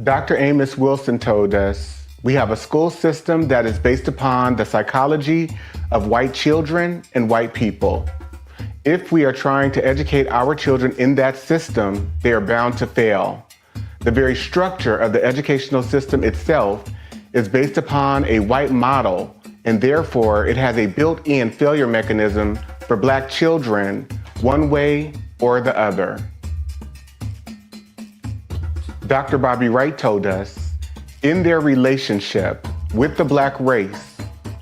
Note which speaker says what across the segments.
Speaker 1: Dr. Amos Wilson told us, we have a school system that is based upon the psychology of white children and white people. If we are trying to educate our children in that system, they are bound to fail. The very structure of the educational system itself is based upon a white model, and therefore it has a built-in failure mechanism for Black children, one way or the other. Dr. Bobby Wright told us, in their relationship with the Black race,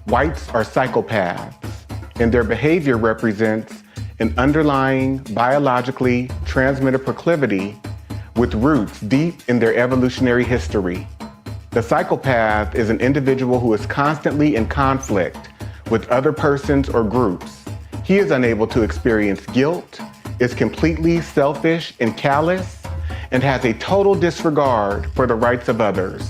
Speaker 1: whites are psychopaths, and their behavior represents an underlying biologically transmitted proclivity with roots deep in their evolutionary history. The psychopath is an individual who is constantly in conflict with other persons or groups. He is unable to experience guilt, is completely selfish and callous, and has a total disregard for the rights of others.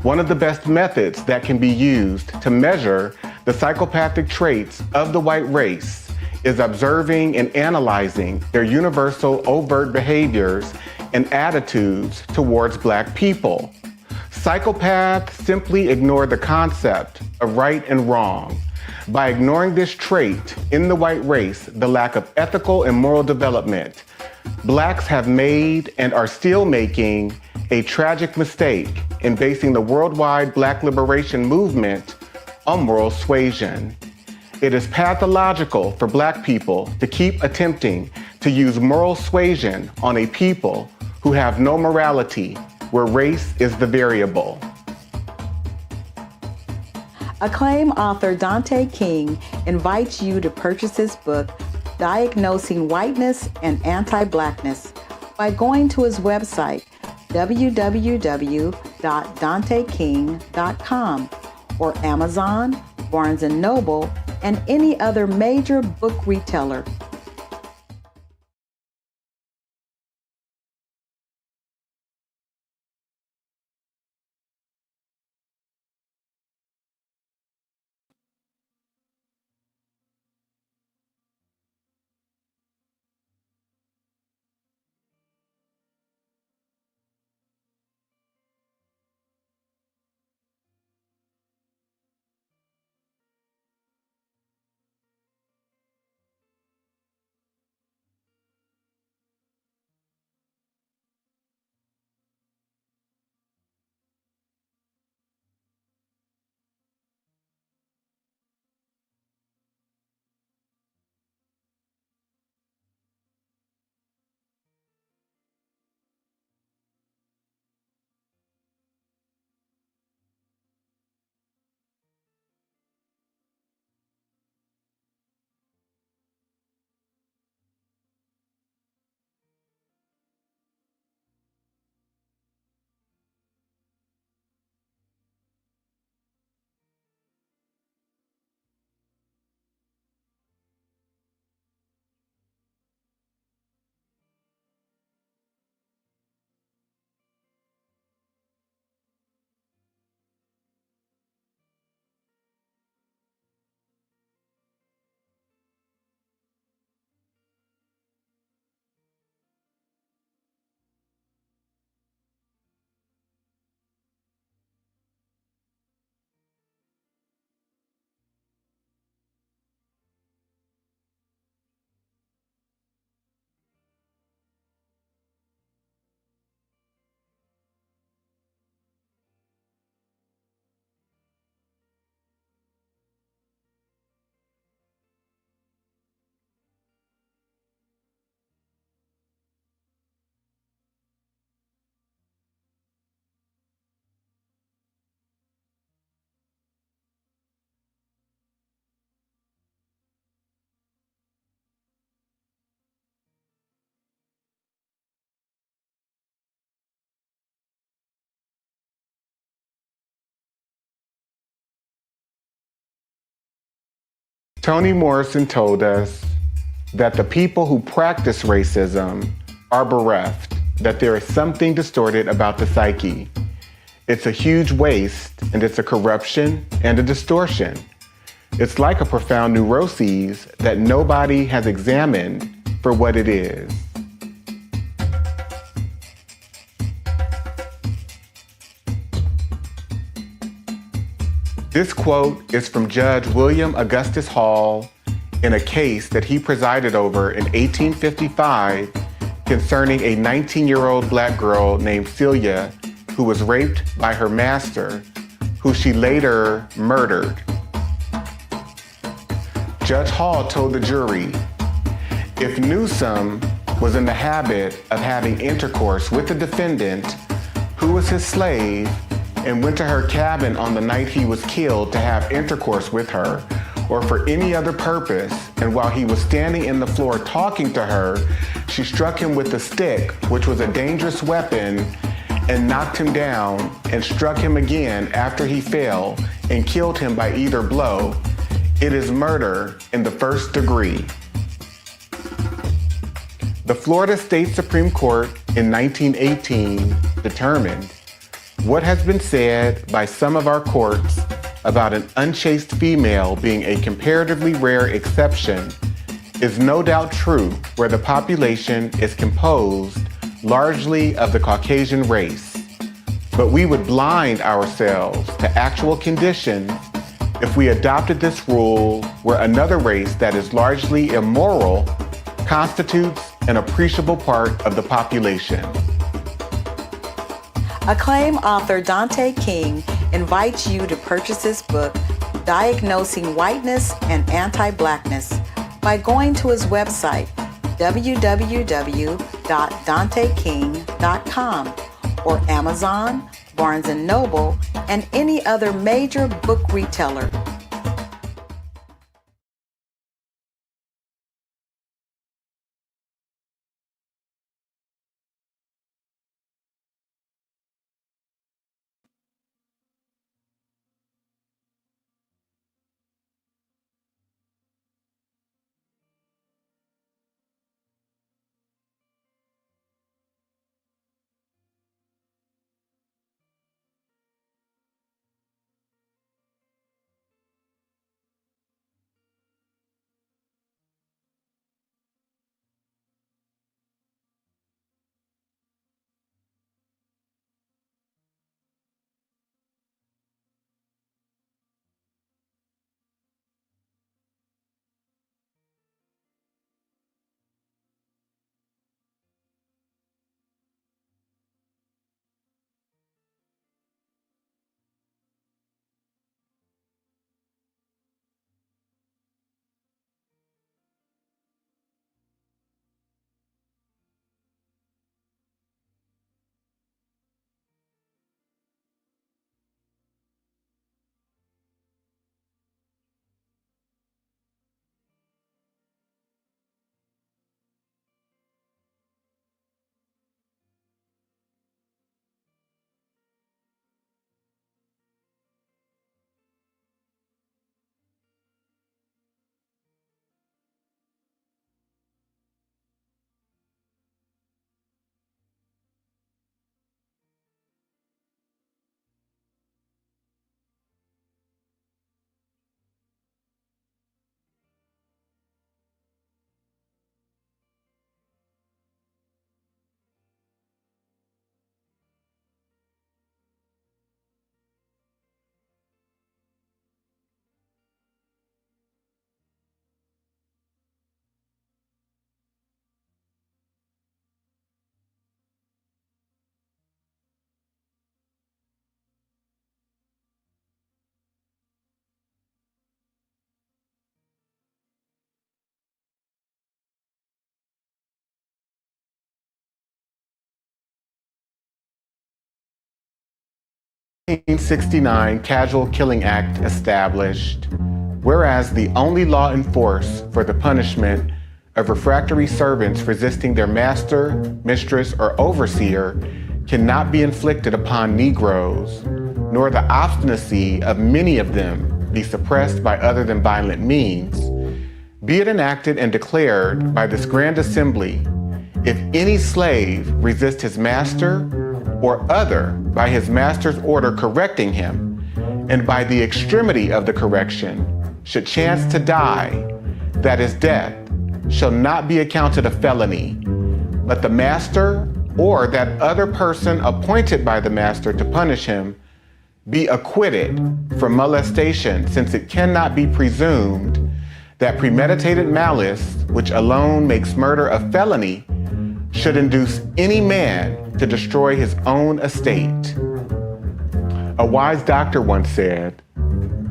Speaker 1: One of the best methods that can be used to measure the psychopathic traits of the white race is observing and analyzing their universal overt behaviors and attitudes towards Black people. Psychopaths simply ignore the concept of right and wrong. By ignoring this trait in the white race, the lack of ethical and moral development, Blacks have made and are still making a tragic mistake in basing the worldwide Black liberation movement on moral suasion. It is pathological for Black people to keep attempting to use moral suasion on a people who have no morality, where race is the variable.
Speaker 2: Acclaimed author Dante King invites you to purchase his book, Diagnosing Whiteness and Anti-Blackness, by going to his website, www.danteking.com, or Amazon, Barnes & Noble, and any other major book retailer.
Speaker 1: Toni Morrison told us that the people who practice racism are bereft, that there is something distorted about the psyche. It's a huge waste, and it's a corruption and a distortion. It's like a profound neuroses that nobody has examined for what it is. This quote is from Judge William Augustus Hall in a case that he presided over in 1855 concerning a 19-year-old black girl named Celia who was raped by her master, who she later murdered. Judge Hall told the jury, if Newsom was in the habit of having intercourse with the defendant, who was his slave, and went to her cabin on the night he was killed to have intercourse with her, or for any other purpose, and while he was standing in the floor talking to her, she struck him with a stick, which was a dangerous weapon, and knocked him down, and struck him again after he fell, and killed him by either blow, it is murder in the first degree. The Florida State Supreme Court in 1918 determined what has been said by some of our courts about an unchaste female being a comparatively rare exception is no doubt true where the population is composed largely of the Caucasian race. But we would blind ourselves to actual conditions if we adopted this rule where another race that is largely immoral constitutes an appreciable part of the population.
Speaker 2: Acclaimed author Dante King invites you to purchase his book, Diagnosing Whiteness and Anti-Blackness, by going to his website, www.danteking.com, or Amazon, Barnes & Noble, and any other major book retailer.
Speaker 1: The 1969 Casual Killing Act established, whereas the only law in force for the punishment of refractory servants resisting their master, mistress, or overseer cannot be inflicted upon Negroes, nor the obstinacy of many of them be suppressed by other than violent means, be it enacted and declared by this grand assembly, if any slave resist his master or other by his master's order correcting him, and by the extremity of the correction should chance to die, that his death shall not be accounted a felony, but the master or that other person appointed by the master to punish him be acquitted from molestation, since it cannot be presumed that premeditated malice, which alone makes murder a felony, should induce any man to destroy his own estate. A wise doctor once said,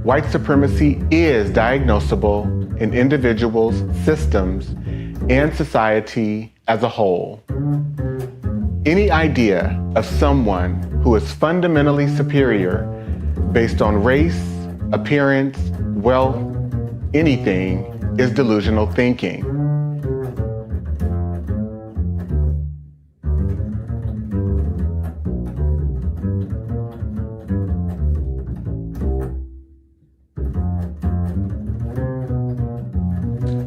Speaker 1: white supremacy is diagnosable in individuals, systems, and society as a whole. Any idea of someone who is fundamentally superior based on race, appearance, wealth, anything is delusional thinking.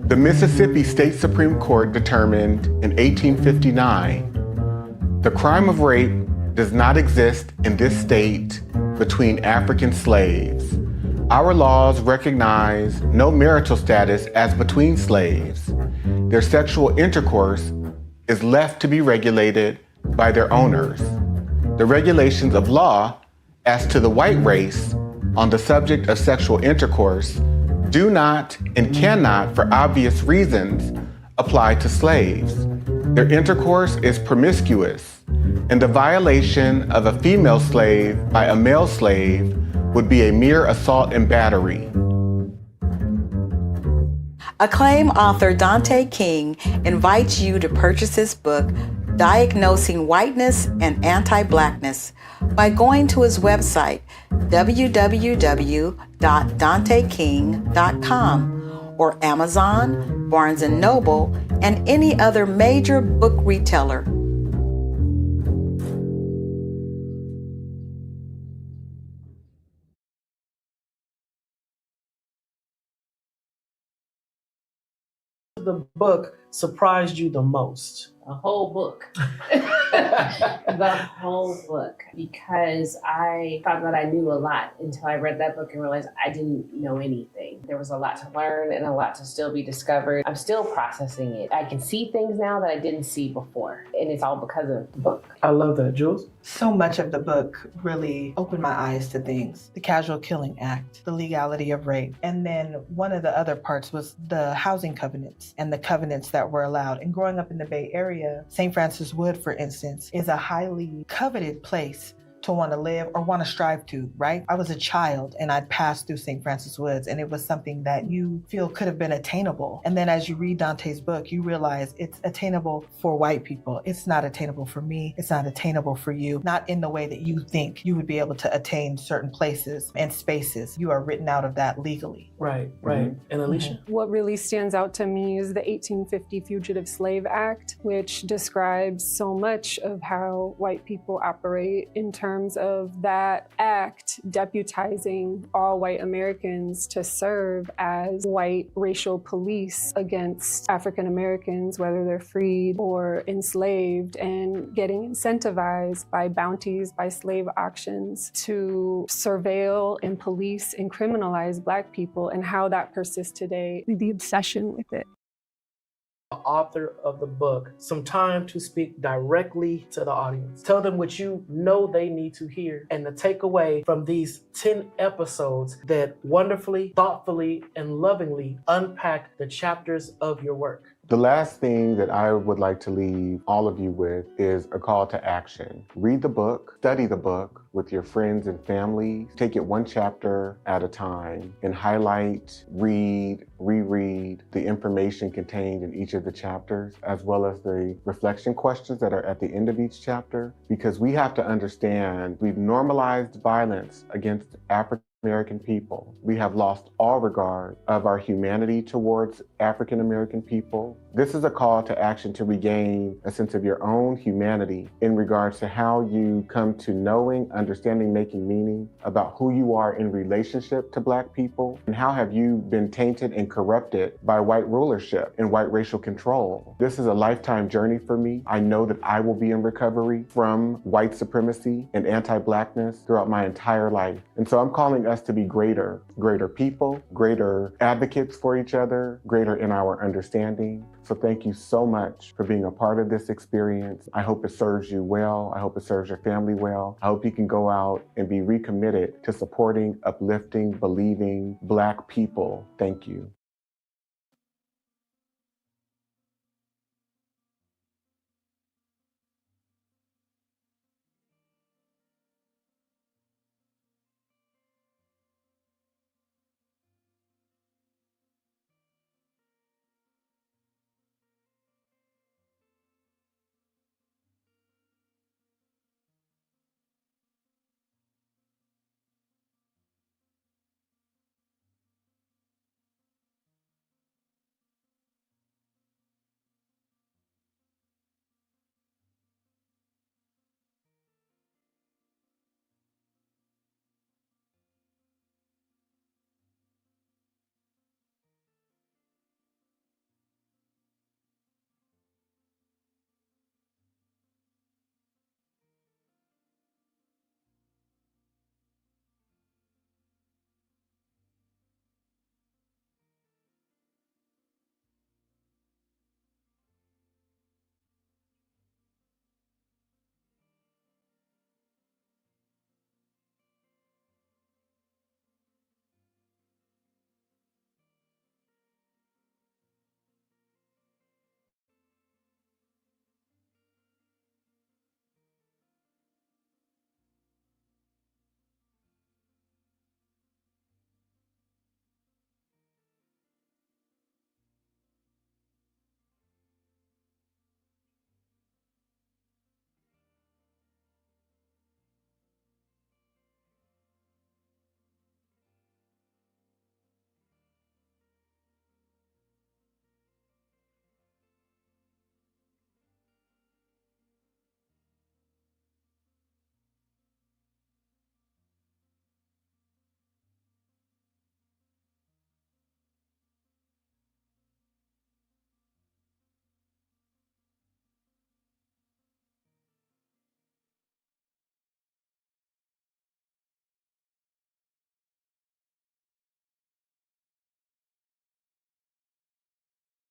Speaker 1: The Mississippi State Supreme Court determined in 1859 the crime of rape does not exist in this state between African slaves. Our laws recognize no marital status as between slaves. Their sexual intercourse is left to be regulated by their owners. The regulations of law as to the white race on the subject of sexual intercourse do not and cannot, for obvious reasons, apply to slaves. Their intercourse is promiscuous, and the violation of a female slave by a male slave would be a mere assault and battery.
Speaker 2: Acclaimed author Dante King invites you to purchase his book, Diagnosing Whiteness and Anti-Blackness, by going to his website, www.danteking.com, or Amazon, Barnes & Noble, and any other major book retailer.
Speaker 3: The book surprised you the most?
Speaker 4: A whole book. The whole book. Because I thought that I knew a lot until I read that book and realized I didn't know anything. There was a lot to learn and a lot to still be discovered. I'm still processing it. I can see things now that I didn't see before. And it's all because of the book.
Speaker 3: I love that. Jules?
Speaker 5: So much of the book really opened my eyes to things. The Casual Killing Act, the legality of rape. And then one of the other parts was the housing covenants and the covenants that were allowed. And growing up in the Bay Area, St. Francis Wood, for instance, is a highly coveted place to want to live or want to strive to, right? I was a child and I'd passed through St. Francis Woods, and it was something that you feel could have been attainable. And then as you read Dante's book, you realize it's attainable for white people. It's not attainable for me. It's not attainable for you, not in the way that you think you would be able to attain certain places and spaces. You are written out of that legally.
Speaker 3: Right. And Alicia?
Speaker 6: What really stands out to me is the 1850 Fugitive Slave Act, which describes so much of how white people operate in terms of that act deputizing all white Americans to serve as white racial police against African Americans, whether they're freed or enslaved, and getting incentivized by bounties, by slave auctions to surveil and police and criminalize Black people, and how that persists today, the obsession with it.
Speaker 3: The author of the book, some time to speak directly to the audience. Tell them what you know they need to hear and the takeaway from these 10 episodes that wonderfully, thoughtfully, and lovingly unpack the chapters of your work.
Speaker 1: The last thing that I would like to leave all of you with is a call to action. Read the book, study the book with your friends and family. Take it one chapter at a time and highlight, read, reread the information contained in each of the chapters, as well as the reflection questions that are at the end of each chapter, because we have to understand we've normalized violence against African American people. We have lost all regard of our humanity towards African American people. This is a call to action to regain a sense of your own humanity in regards to how you come to knowing, understanding, making meaning about who you are in relationship to Black people, and how have you been tainted and corrupted by white rulership and white racial control. This is a lifetime journey for me. I know that I will be in recovery from white supremacy and anti-Blackness throughout my entire life. And so I'm calling us to be greater people, greater advocates for each other, greater in our understanding. So thank you so much for being a part of this experience. I hope it serves you well. I hope it serves your family well. I hope you can go out and be recommitted to supporting, uplifting, believing Black people. Thank you.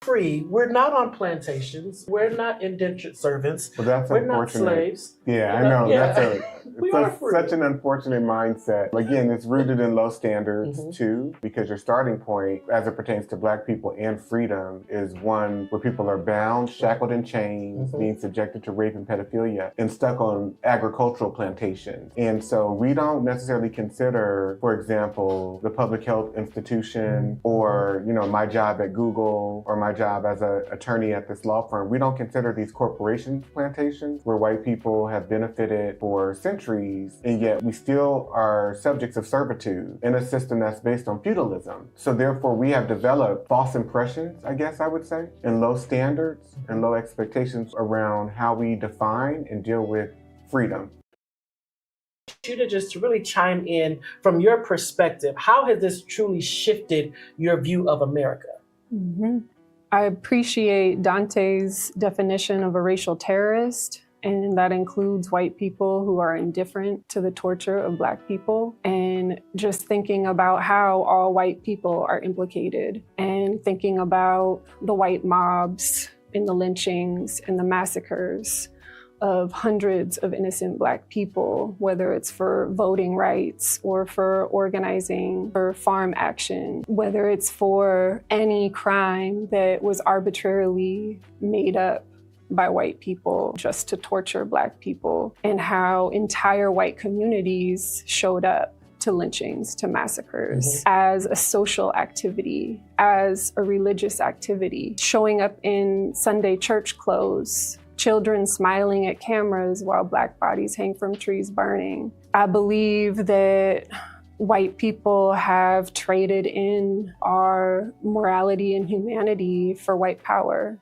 Speaker 3: Free. We're not on plantations. We're not indentured servants.
Speaker 1: Well, that's
Speaker 3: We're not
Speaker 1: unfortunate.
Speaker 3: slaves.
Speaker 1: Yeah, I know.
Speaker 3: Yeah. We are
Speaker 1: That's
Speaker 3: free.
Speaker 1: such an unfortunate mindset. Again, it's rooted in low standards too, because your starting point, as it pertains to Black people and freedom, is one where people are bound, shackled in chains, being subjected to rape and pedophilia, and stuck on agricultural plantations. And so we don't necessarily consider, for example, the public health institution or, my job at Google or my job as an attorney at this law firm. We don't consider these corporation plantations where white people have benefited for centuries, and yet we still are subjects of servitude in a system that's based on feudalism. So therefore we have developed false impressions, I guess I would say, and low standards and low expectations around how we define and deal with freedom.
Speaker 3: You to just really chime in from your perspective. How has this truly shifted your view of America?
Speaker 6: I appreciate Dante's definition of a racial terrorist, and that includes white people who are indifferent to the torture of Black people, and just thinking about how all white people are implicated, and thinking about the white mobs and the lynchings and the massacres of hundreds of innocent Black people, whether it's for voting rights or for organizing for farm action, whether it's for any crime that was arbitrarily made up by white people just to torture Black people, and how entire white communities showed up to lynchings, to massacres, as a social activity, as a religious activity, showing up in Sunday church clothes, children smiling at cameras while Black bodies hang from trees burning. I believe that white people have traded in our morality and humanity for white power.